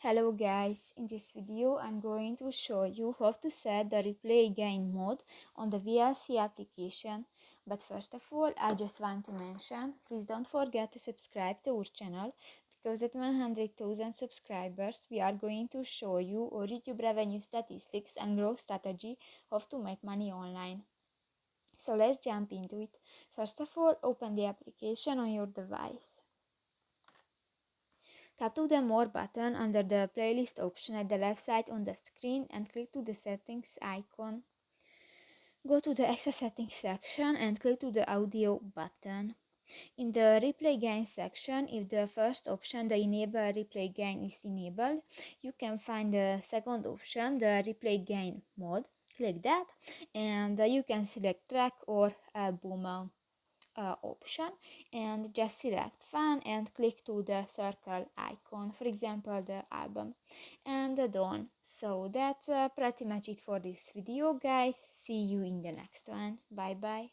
Hello guys, in this video I'm going to show you how to set the replay gain mode on the VLC application. But first of all, I just want to mention, please don't forget to subscribe to our channel, because at 100,000 subscribers we are going to show you our YouTube revenue statistics and growth strategy how to make money online. So let's jump into it. First of all, open the application on your device. Tap to the More button under the playlist option at the left side on the screen and click to the settings icon. Go to the extra settings section and click to the audio button. In the replay gain section, if the first option, the enable replay gain, is enabled, you can find the second option, the replay gain mode. Click that and you can select track or album option and just select fun and click to the circle icon, for example the album, and done. So that's pretty much it for this video guys. See you in the next one. Bye bye.